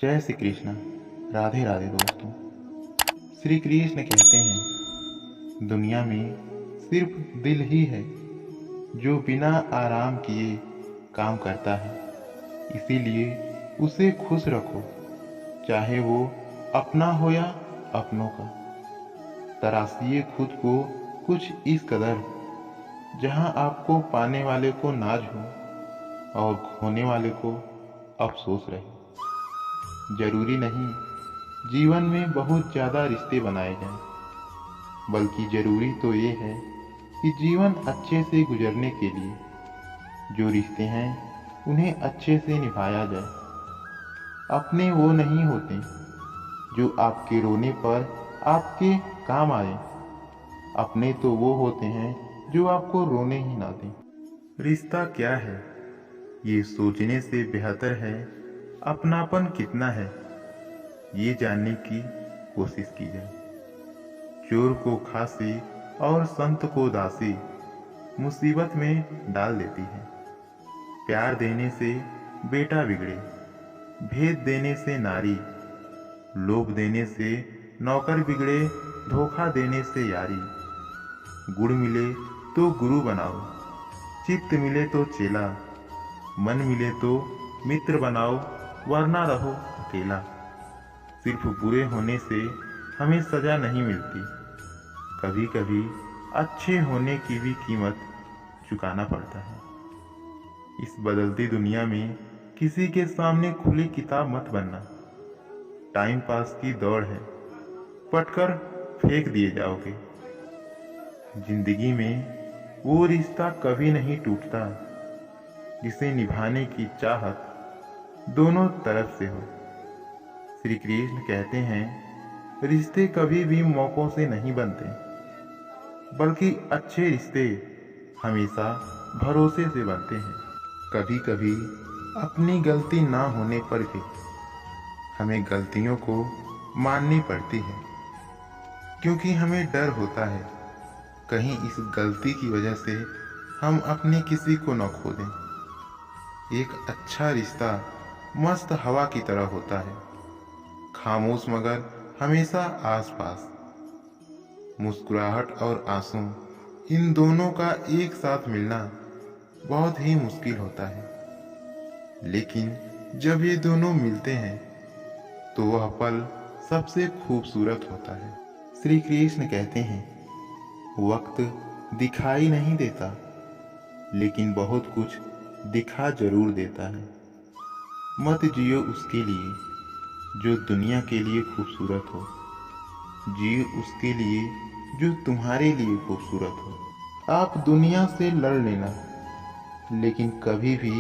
जय श्री कृष्ण। राधे राधे दोस्तों। श्री कृष्ण कहते हैं दुनिया में सिर्फ दिल ही है जो बिना आराम किए काम करता है। इसीलिए उसे खुश रखो, चाहे वो अपना हो या अपनों का। तराशिए खुद को कुछ इस कदर जहां आपको पाने वाले को नाज हो और खोने वाले को अफसोस रहे। जरूरी नहीं जीवन में बहुत ज़्यादा रिश्ते बनाए जाएं, बल्कि ज़रूरी तो ये है कि जीवन अच्छे से गुजरने के लिए जो रिश्ते हैं उन्हें अच्छे से निभाया जाए। अपने वो नहीं होते जो आपके रोने पर आपके काम आए, अपने तो वो होते हैं जो आपको रोने ही ना दें। रिश्ता क्या है ये सोचने से बेहतर है अपनापन कितना है ये जानने की कोशिश की जाए। चोर को खांसी और संत को दासी मुसीबत में डाल देती है। प्यार देने से बेटा बिगड़े, भेद देने से नारी, लोभ देने से नौकर बिगड़े, धोखा देने से यारी। गुड़ मिले तो गुरु बनाओ, चित्त मिले तो चेला, मन मिले तो मित्र बनाओ, वरना रहो अकेला। सिर्फ बुरे होने से हमें सजा नहीं मिलती, कभी कभी अच्छे होने की भी कीमत चुकाना पड़ता है। इस बदलती दुनिया में किसी के सामने खुली किताब मत बनना। टाइम पास की दौड़ है, पटकर फेंक दिए जाओगे। जिंदगी में वो रिश्ता कभी नहीं टूटता जिसे निभाने की चाहत दोनों तरफ से हो। श्री कृष्ण कहते हैं रिश्ते कभी भी मौकों से नहीं बनते, बल्कि अच्छे रिश्ते हमेशा भरोसे से बनते हैं। कभी कभी अपनी गलती ना होने पर भी हमें गलतियों को माननी पड़ती है, क्योंकि हमें डर होता है कहीं इस गलती की वजह से हम अपने किसी को न खो दें। एक अच्छा रिश्ता मस्त हवा की तरह होता है, खामोश मगर हमेशा आसपास। मुस्कुराहट और आंसू, इन दोनों का एक साथ मिलना बहुत ही मुश्किल होता है, लेकिन जब ये दोनों मिलते हैं तो वह पल सबसे खूबसूरत होता है। श्री कृष्ण कहते हैं वक्त दिखाई नहीं देता, लेकिन बहुत कुछ दिखा जरूर देता है। मत जियो उसके लिए जो दुनिया के लिए खूबसूरत हो, जियो उसके लिए जो तुम्हारे लिए खूबसूरत हो। आप दुनिया से लड़ लेना, लेकिन कभी भी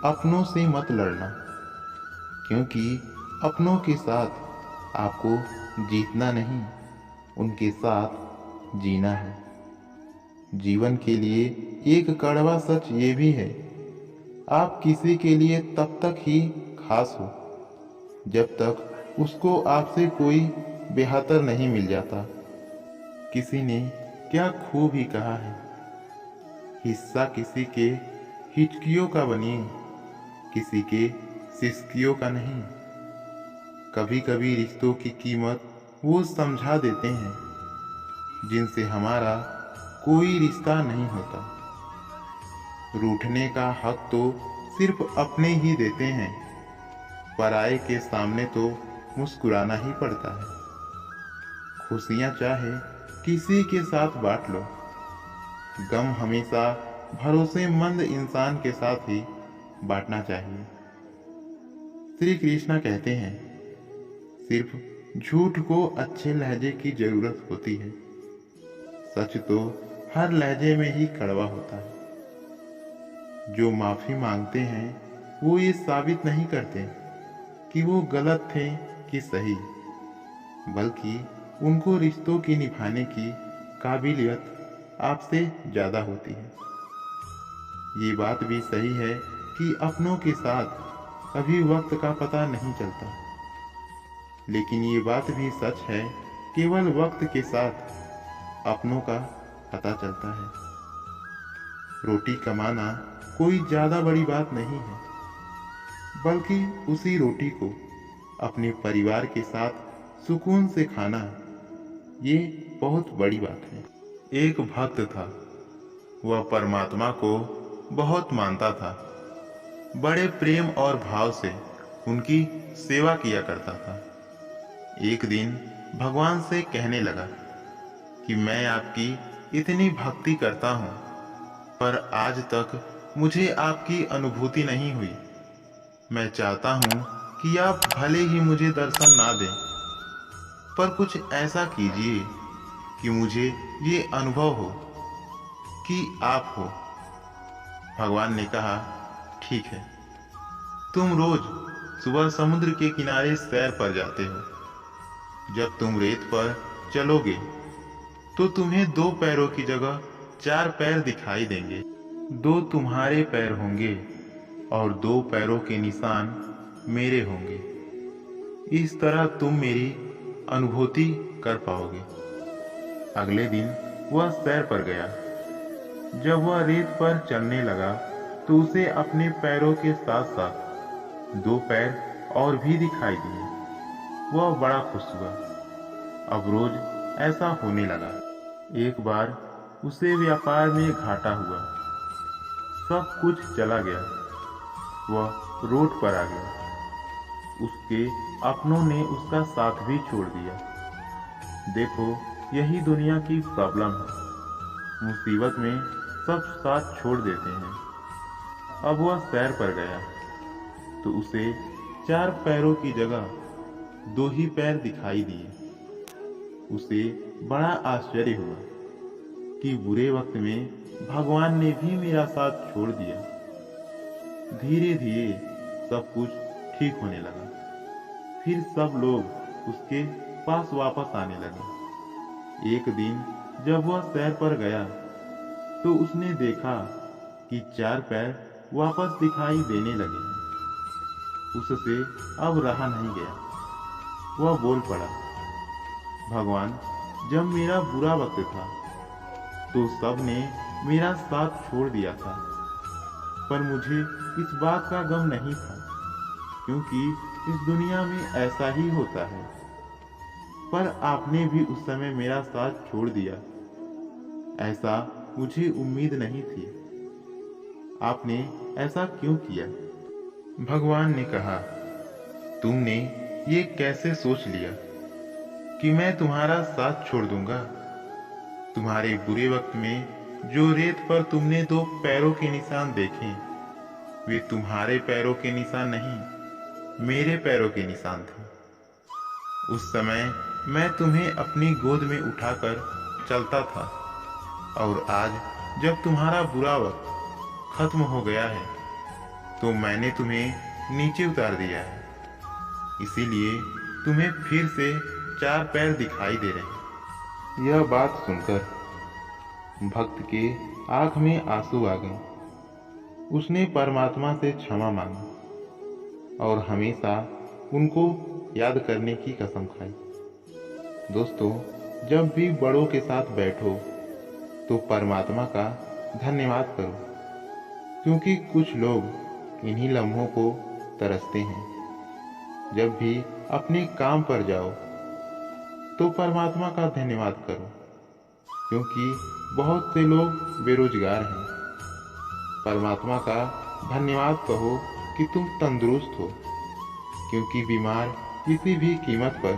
अपनों से मत लड़ना, क्योंकि अपनों के साथ आपको जीतना नहीं, उनके साथ जीना है। जीवन के लिए एक कड़वा सच ये भी है, आप किसी के लिए तब तक ही खास हो जब तक उसको आपसे कोई बेहतर नहीं मिल जाता। किसी ने क्या खूब ही कहा है, हिस्सा किसी के हिचकियों का बनिए, किसी के सिसकियों का नहीं। कभी कभी रिश्तों की कीमत वो समझा देते हैं जिनसे हमारा कोई रिश्ता नहीं होता। रूठने का हक तो सिर्फ अपने ही देते हैं, पराये के सामने तो मुस्कुराना ही पड़ता है। खुशियां चाहे किसी के साथ बांट लो, गम हमेशा भरोसेमंद इंसान के साथ ही बांटना चाहिए। श्री कृष्णा कहते हैं सिर्फ झूठ को अच्छे लहजे की जरूरत होती है, सच तो हर लहजे में ही कड़वा होता है। जो माफी मांगते हैं वो ये साबित नहीं करते कि वो गलत थे कि सही, बल्कि उनको रिश्तों की निभाने की काबिलियत आपसे ज़्यादा होती है। ये बात भी सही है कि अपनों के साथ कभी वक्त का पता नहीं चलता, लेकिन ये बात भी सच है केवल वक्त के साथ अपनों का पता चलता है। रोटी कमाना कोई ज़्यादा बड़ी बात नहीं है, बल्कि उसी रोटी को अपने परिवार के साथ सुकून से खाना, ये बहुत बड़ी बात है। एक भक्त था, वह परमात्मा को बहुत मानता था। बड़े प्रेम और भाव से उनकी सेवा किया करता था। एक दिन भगवान से कहने लगा कि मैं आपकी इतनी भक्ति करता हूँ, पर आज तक मुझे आपकी अनुभूति नहीं हुई। मैं चाहता हूँ कि आप भले ही मुझे दर्शन ना दें, पर कुछ ऐसा कीजिए कि मुझे ये अनुभव हो कि आप हो। भगवान ने कहा, ठीक है, तुम रोज सुबह समुद्र के किनारे सैर पर जाते हो। जब तुम रेत पर चलोगे तो तुम्हें 2 पैरों की जगह 4 पैर दिखाई देंगे। 2 तुम्हारे पैर होंगे और 2 पैरों के निशान मेरे होंगे। इस तरह तुम मेरी अनुभूति कर पाओगे। अगले दिन वह सैर पर गया। जब वह रेत पर चलने लगा तो उसे अपने पैरों के साथ साथ 2 पैर और भी दिखाई दिए। वह बड़ा खुश हुआ। अब रोज ऐसा होने लगा। एक बार उसे व्यापार में घाटा हुआ। सब कुछ चला गया। वह रोड पर आ गया। उसके अपनों ने उसका साथ भी छोड़ दिया। देखो, यही दुनिया की प्रॉब्लम है। मुसीबत में सब साथ छोड़ देते हैं। अब वह सैर पर गया तो उसे 4 पैरों की जगह 2 ही पैर दिखाई दिए। उसे बड़ा आश्चर्य हुआ कि बुरे वक्त में भगवान ने भी मेरा साथ छोड़ दिया। धीरे धीरे सब कुछ ठीक होने लगा। फिर सब लोग उसके पास वापस आने लगे। एक दिन जब वह सैर पर गया तो उसने देखा कि 4 पैर वापस दिखाई देने लगे हैं। उससे अब रहा नहीं गया। वह बोल पड़ा, भगवान, जब मेरा बुरा वक्त था तो सबने मेरा साथ छोड़ दिया था, पर मुझे इस बात का गम नहीं था, क्योंकि इस दुनिया में ऐसा ही होता है। पर आपने भी उस समय मेरा साथ छोड़ दिया। ऐसा मुझे उम्मीद नहीं थी। आपने ऐसा क्यों किया? भगवान ने कहा, तुमने ये कैसे सोच लिया कि मैं तुम्हारा साथ छोड़ दूंगा? तुम्हारे बुरे वक्त में जो रेत पर तुमने 2 पैरों के निशान देखे, वे तुम्हारे पैरों के निशान नहीं, मेरे पैरों के निशान थे। उस समय मैं तुम्हें अपनी गोद में उठाकर चलता था, और आज जब तुम्हारा बुरा वक्त खत्म हो गया है तो मैंने तुम्हें नीचे उतार दिया है। इसीलिए तुम्हें फिर से 4 पैर दिखाई दे रहे हैं। यह बात सुनकर भक्त के आंख में आंसू आ गए। उसने परमात्मा से क्षमा मांगी और हमेशा उनको याद करने की कसम खाई। दोस्तों, जब भी बड़ों के साथ बैठो तो परमात्मा का धन्यवाद करो, क्योंकि कुछ लोग इन्हीं लम्हों को तरसते हैं। जब भी अपने काम पर जाओ तो परमात्मा का धन्यवाद करो, क्योंकि बहुत से लोग बेरोजगार हैं। परमात्मा का धन्यवाद कहो कि तुम तंदुरुस्त हो, क्योंकि बीमार किसी भी कीमत पर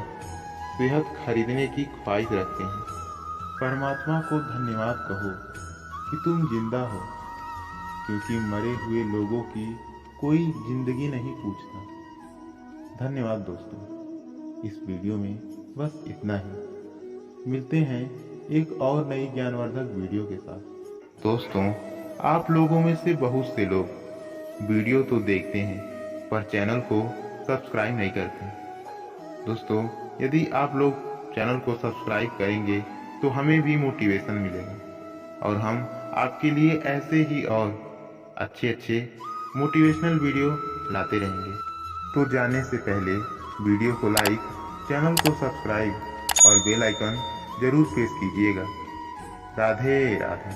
सेहत खरीदने की ख्वाहिश रखते हैं। परमात्मा को धन्यवाद कहो कि तुम जिंदा हो, क्योंकि मरे हुए लोगों की कोई जिंदगी नहीं पूछता। धन्यवाद दोस्तों। इस वीडियो में बस इतना ही। मिलते हैं एक और नई ज्ञानवर्धक वीडियो के साथ। दोस्तों, आप लोगों में से बहुत से लोग वीडियो तो देखते हैं पर चैनल को सब्सक्राइब नहीं करते। दोस्तों, यदि आप लोग चैनल को सब्सक्राइब करेंगे तो हमें भी मोटिवेशन मिलेगा और हम आपके लिए ऐसे ही और अच्छे मोटिवेशनल वीडियो लाते रहेंगे। तो जाने से पहले वीडियो को लाइक, चैनल को सब्सक्राइब और बेल आइकन जरूर प्रेस कीजिएगा। राधे राधे।